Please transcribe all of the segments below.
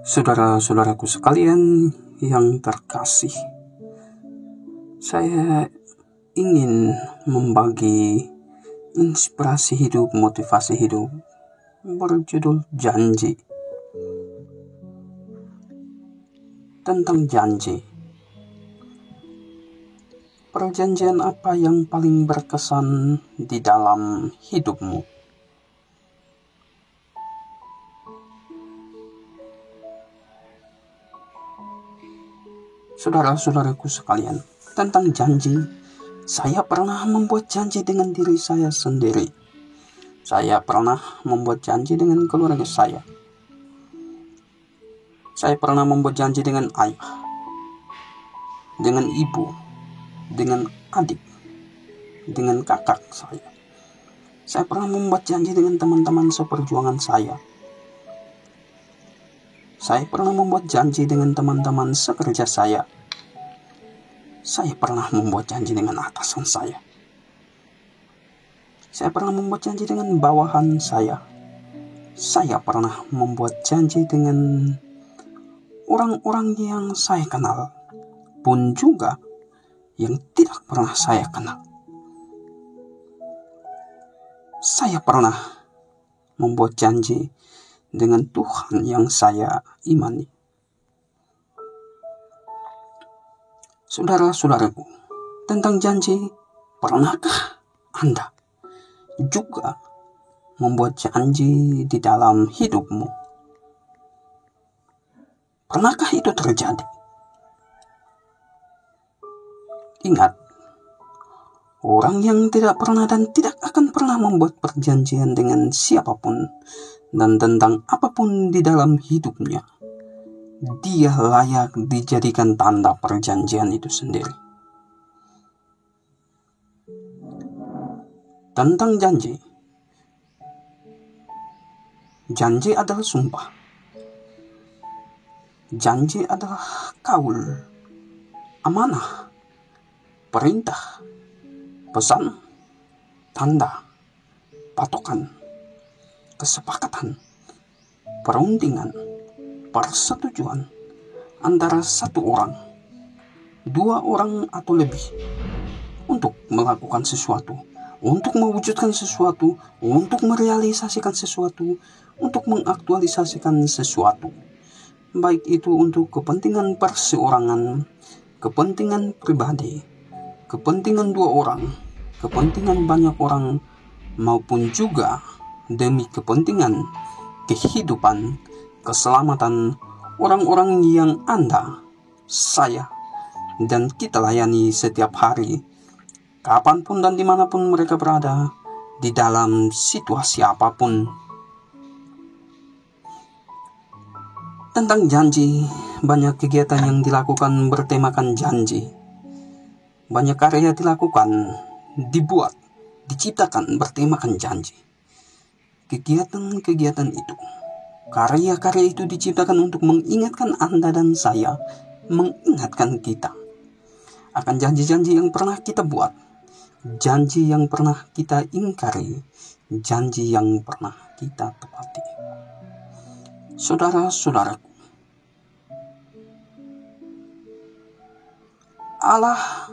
Saudara-saudaraku sekalian yang terkasih, saya ingin membagi inspirasi hidup, motivasi hidup berjudul janji. Tentang janji. Perjanjian apa yang paling berkesan di dalam hidupmu? Saudara-saudaraku sekalian, tentang janji, saya pernah membuat janji dengan diri saya sendiri. Saya pernah membuat janji dengan keluarga saya. Saya pernah membuat janji dengan ayah, dengan ibu, dengan adik, dengan kakak saya. Saya pernah membuat janji dengan teman-teman seperjuangan saya. Saya pernah membuat janji dengan teman-teman sekerja saya. Saya pernah membuat janji dengan atasan saya. Saya pernah membuat janji dengan bawahan saya. Saya pernah membuat janji dengan orang-orang yang saya kenal, pun juga yang tidak pernah saya kenal. Saya pernah membuat janji dengan Tuhan yang saya imani. Saudara-saudaraku, tentang janji, pernahkah Anda juga membuat janji di dalam hidupmu? Pernahkah itu terjadi? Ingat, orang yang tidak pernah dan tidak akan pernah membuat perjanjian dengan siapapun dan tentang apapun di dalam hidupnya, dia layak dijadikan tanda perjanjian itu sendiri. Tentang janji, janji adalah sumpah. Janji adalah kaul, amanah, perintah, pesan, tanda, patokan, kesepakatan, perundingan, persetujuan antara satu orang, dua orang atau lebih untuk melakukan sesuatu, untuk mewujudkan sesuatu, untuk merealisasikan sesuatu, untuk mengaktualisasikan sesuatu, baik itu untuk kepentingan perseorangan, kepentingan pribadi, kepentingan dua orang, kepentingan banyak orang, maupun juga demi kepentingan kehidupan, keselamatan orang-orang yang Anda, saya, dan kita layani setiap hari, kapanpun dan dimanapun mereka berada, di dalam situasi apapun. Tentang janji, banyak kegiatan yang dilakukan bertemakan janji. Banyak karya dilakukan, dibuat, diciptakan bertemakan janji. Kegiatan-kegiatan itu, karya-karya itu diciptakan untuk mengingatkan Anda dan saya, mengingatkan kita akan janji-janji yang pernah kita buat, janji yang pernah kita ingkari, janji yang pernah kita tepati. Saudara-saudaraku, Allah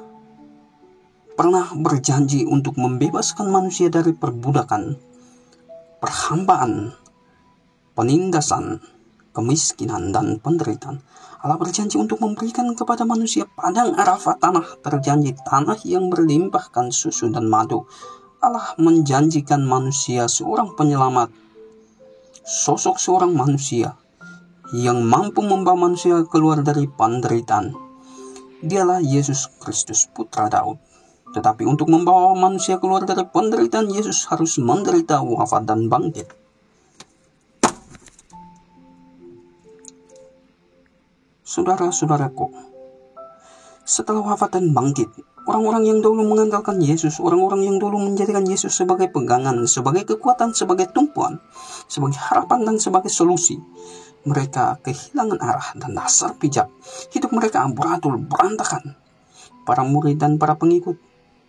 pernah berjanji untuk membebaskan manusia dari perbudakan, perhambaan, penindasan, kemiskinan, dan penderitaan. Allah berjanji untuk memberikan kepada manusia padang Arafat, tanah terjanji, tanah yang berlimpahkan susu dan madu. Allah menjanjikan manusia seorang penyelamat, sosok seorang manusia yang mampu membawa manusia keluar dari penderitaan. Dialah Yesus Kristus, putra Daud. Tetapi untuk membawa manusia keluar dari penderitaan, Yesus harus menderita, wafat, dan bangkit. Saudara-saudaraku, setelah wafat dan bangkit, orang-orang yang dulu mengandalkan Yesus, orang-orang yang dulu menjadikan Yesus sebagai pegangan, sebagai kekuatan, sebagai tumpuan, sebagai harapan, dan sebagai solusi, mereka kehilangan arah dan dasar pijak. Hidup mereka amburadul, berantakan. Para murid dan para pengikut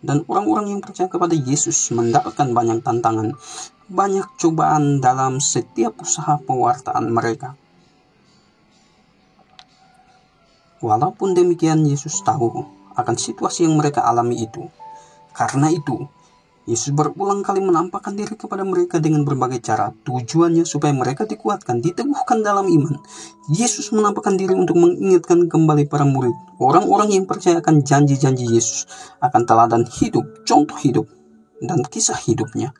dan orang-orang yang percaya kepada Yesus mendapatkan banyak tantangan, banyak cobaan dalam setiap usaha pewartaan mereka. Walaupun demikian, Yesus tahu akan situasi yang mereka alami itu. Karena itu, Yesus berulang kali menampakkan diri kepada mereka dengan berbagai cara. Tujuannya supaya mereka dikuatkan, diteguhkan dalam iman. Yesus menampakkan diri untuk mengingatkan kembali para murid, orang-orang yang percaya akan janji-janji Yesus, akan teladan hidup, contoh hidup, dan kisah hidupnya.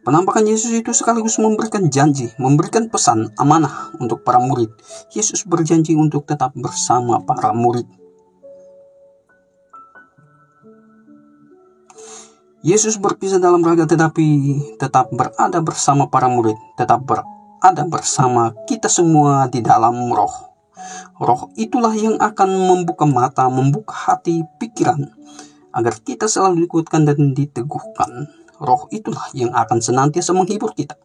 Penampakan Yesus itu sekaligus memberikan janji, memberikan pesan, amanah untuk para murid. Yesus berjanji untuk tetap bersama para murid. Yesus berpisah dalam raga tetapi tetap berada bersama para murid, tetap berada bersama kita semua di dalam roh. Roh itulah yang akan membuka mata, membuka hati, pikiran, agar kita selalu dikuatkan dan diteguhkan. Roh itulah yang akan senantiasa menghibur kita,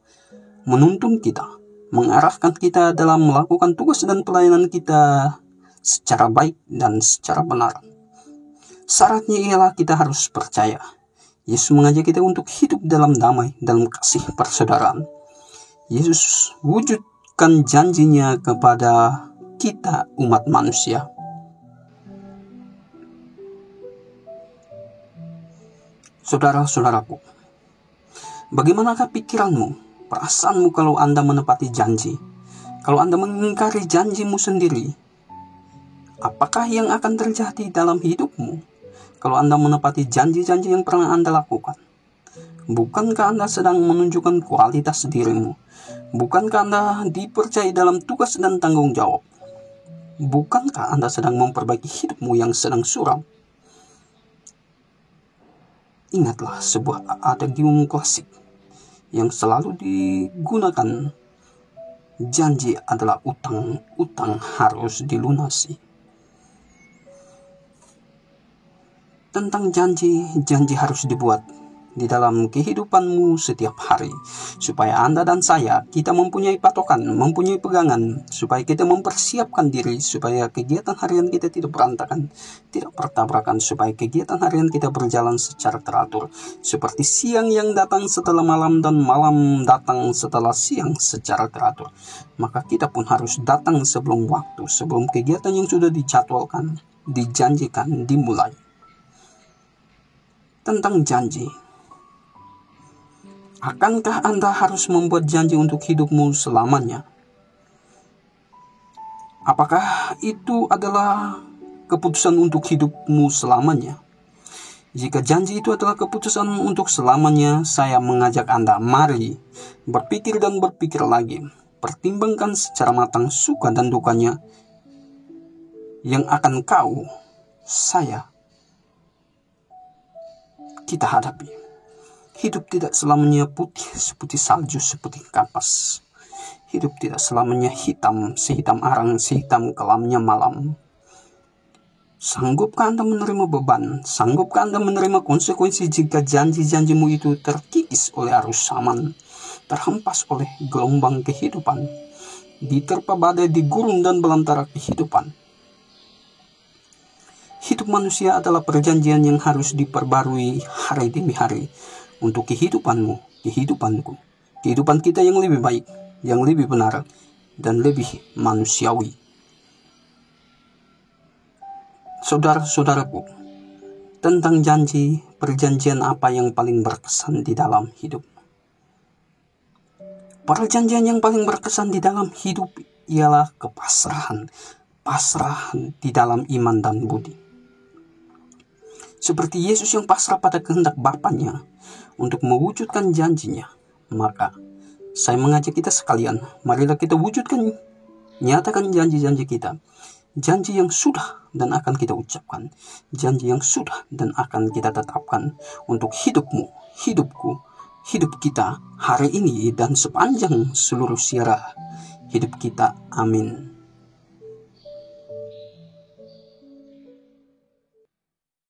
menuntun kita, mengarahkan kita dalam melakukan tugas dan pelayanan kita secara baik dan secara benar. Syaratnya ialah kita harus percaya. Yesus mengajak kita untuk hidup dalam damai, dalam kasih persaudaraan. Yesus wujudkan janjinya kepada kita umat manusia. Saudara-saudaraku, bagaimanakah pikiranmu, perasaanmu kalau Anda menepati janji? Kalau Anda mengingkari janjimu sendiri, apakah yang akan terjadi dalam hidupmu? Kalau Anda menepati janji-janji yang pernah Anda lakukan, bukankah Anda sedang menunjukkan kualitas dirimu? Bukankah Anda dipercaya dalam tugas dan tanggung jawab? Bukankah Anda sedang memperbaiki hidupmu yang sedang suram? Ingatlah sebuah adagium klasik yang selalu digunakan. Janji adalah utang, utang harus dilunasi. Tentang janji, janji harus dibuat di dalam kehidupanmu setiap hari, supaya Anda dan saya, kita mempunyai patokan, mempunyai pegangan, supaya kita mempersiapkan diri, supaya kegiatan harian kita tidak berantakan, tidak bertabrakan, supaya kegiatan harian kita berjalan secara teratur, seperti siang yang datang setelah malam dan malam datang setelah siang secara teratur. Maka kita pun harus datang sebelum waktu, sebelum kegiatan yang sudah dijadwalkan, dijanjikan, dimulai. Tentang janji, akankah Anda harus membuat janji untuk hidupmu selamanya? Apakah itu adalah keputusan untuk hidupmu selamanya? Jika janji itu adalah keputusan untuk selamanya, saya mengajak Anda, mari berpikir dan berpikir lagi. Pertimbangkan secara matang suka dan dukanya yang akan kita hadapi. Hidup tidak selamanya putih seperti salju, seperti kapas. Hidup tidak selamanya hitam, sehitam arang, sehitam kelamnya malam. Sanggupkah Anda menerima beban? Sanggupkah Anda menerima konsekuensi jika janji-janjimu itu terkikis oleh arus zaman, terhempas oleh gelombang kehidupan, diterpa badai di gurun dan belantara kehidupan? Hidup manusia adalah perjanjian yang harus diperbarui hari demi hari untuk kehidupanmu, kehidupanku, kehidupan kita yang lebih baik, yang lebih benar, dan lebih manusiawi. Saudara-saudaraku, tentang janji, perjanjian apa yang paling berkesan di dalam hidup? Perjanjian yang paling berkesan di dalam hidup ialah kepasrahan, pasrah di dalam iman dan budi. Seperti Yesus yang pasrah pada kehendak Bapanya untuk mewujudkan janjinya, maka saya mengajak kita sekalian, marilah kita wujudkan, nyatakan janji-janji kita. Janji yang sudah dan akan kita ucapkan, janji yang sudah dan akan kita tetapkan untuk hidupmu, hidupku, hidup kita hari ini dan sepanjang seluruh sejarah hidup kita. Amin.